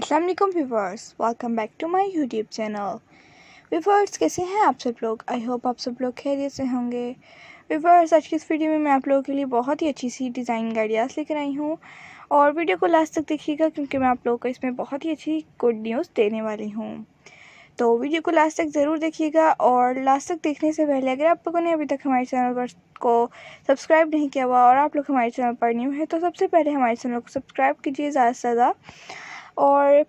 अस्सलाम वालेकुम viewers, welcome back to my YouTube channel. Viewers, कैसे हैं आप सब लोग? आई होप आप सब लोग खैरियत से होंगे। व्यूवर्स, आज की इस वीडियो में मैं आप लोगों के लिए बहुत ही अच्छी सी डिज़ाइन आइडियाज़ लेकर आई हूँ और वीडियो को लास्ट तक देखिएगा क्योंकि मैं आप लोगों को इसमें बहुत ही अच्छी गुड न्यूज़ देने वाली हूँ। तो वीडियो को लास्ट तक ज़रूर देखिएगा और लास्ट तक देखने से पहले अगर आप लोगों ने अभी तक हमारे चैनल पर को सब्सक्राइब नहीं किया हुआ और आप लोग हमारे चैनल पर न्यू है तो सबसे पहले हमारे चैनल को सब्सक्राइब कीजिए ज़्यादा से ज़्यादा, और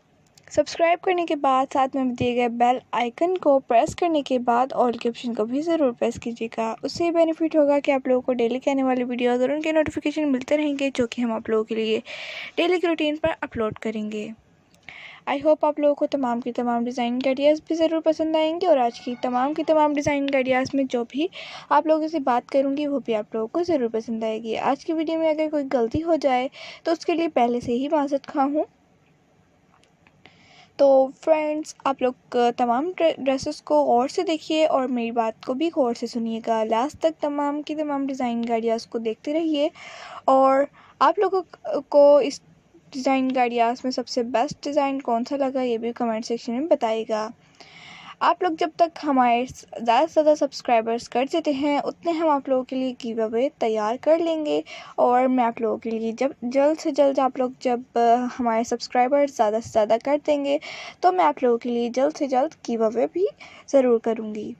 सब्सक्राइब करने के बाद साथ में दिए गए बेल आइकन को प्रेस करने के बाद ऑल के ऑप्शन को भी ज़रूर प्रेस कीजिएगा। उससे बेनिफिट होगा कि आप लोगों को डेली के आने वाली वीडियोज़ और उनके नोटिफिकेशन मिलते रहेंगे जो कि हम आप लोगों के लिए डेली की रूटीन पर अपलोड करेंगे। आई होप आप लोगों को तमाम की तमाम डिज़ाइन के आइडियाज़ भी ज़रूर पसंद आएंगे और आज की तमाम डिज़ाइन के आइडियाज़ में जो भी आप लोगों से बात करूंगी वो भी आप लोगों को ज़रूर पसंद आएगी। आज की वीडियो में अगर कोई गलती हो जाए तो उसके लिए पहले से ही माज़रत ख़्वाह हूँ। तो फ्रेंड्स, आप लोग तमाम ड्रेसेस को गौर से देखिए और मेरी बात को भी गौर से सुनिएगा। लास्ट तक तमाम की तमाम डिज़ाइन आइडियाज़ को देखते रहिए और आप लोगों को इस डिज़ाइन आइडियाज़ में सबसे बेस्ट डिज़ाइन कौन सा लगा ये भी कमेंट सेक्शन में बताइएगा। आप लोग जब तक हमारे ज़्यादा से ज़्यादा सब्सक्राइबर्स कर देते हैं उतने हम आप लोगों के लिए गिव अवे तैयार कर लेंगे और मैं आप लोगों के लिए जब जल्द से जल्द आप लोग जब हमारे सब्सक्राइबर्स ज़्यादा से ज़्यादा कर देंगे तो मैं आप लोगों के लिए जल्द से जल्द गिव अवे भी ज़रूर करूँगी।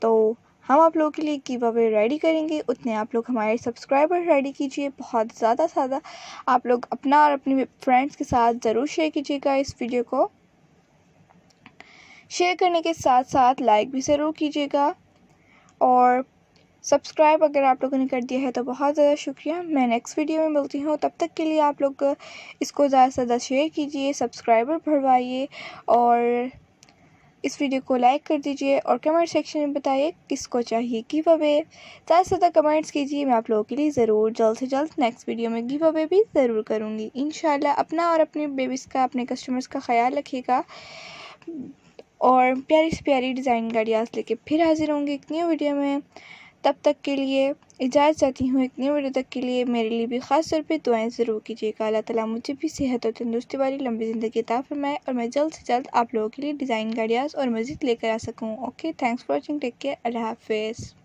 तो हम आप लोगों के लिए गिव अवे रेडी करेंगे, उतने आप लोग हमारे सब्सक्राइबर रेडी कीजिए। बहुत ज़्यादा आप लोग अपना और अपने फ्रेंड्स के साथ ज़रूर शेयर कीजिएगा। इस वीडियो को शेयर करने के साथ साथ लाइक भी ज़रूर कीजिएगा और सब्सक्राइब अगर आप लोगों ने कर दिया है तो बहुत ज़्यादा शुक्रिया। मैं नेक्स्ट वीडियो में मिलती हूँ, तब तक के लिए आप लोग इसको ज़्यादा से ज़्यादा शेयर कीजिए, सब्सक्राइबर बढ़वाइए और इस वीडियो को लाइक कर दीजिए और कमेंट सेक्शन में बताइए किसको चाहिए गिव अवे। ज़्यादा से ज़्यादा कमेंट्स कीजिए, मैं आप लोगों के लिए ज़रूर जल्द से जल्द नेक्स्ट वीडियो में गिव अवे भी ज़रूर करूँगी इंशाल्लाह। अपना और अपने बेबीज़ का, अपने कस्टमर्स का ख्याल रखिएगा और प्यारी से प्यारी डिज़ाइन आइडियाज़ लेके फिर हाजिर होंगे एक न्यू वीडियो में। तब तक के लिए इजाज़त चाहती हूँ। एक न्यू वीडियो तक के लिए मेरे लिए भी ख़ास तौर पे दुआएं ज़रूर कीजिएगा। अल्लाह ताला मुझे भी सेहत और तंदुरुस्ती वाली लंबी ज़िंदगी अता फरमाए और मैं जल्द से जल्द आप लोगों के लिए डिज़ाइन आइडियाज़ और मज़ीद लेकर आ सकूँ। Okay, thanks for watching, take care, अल्लाह हाफ़िज़।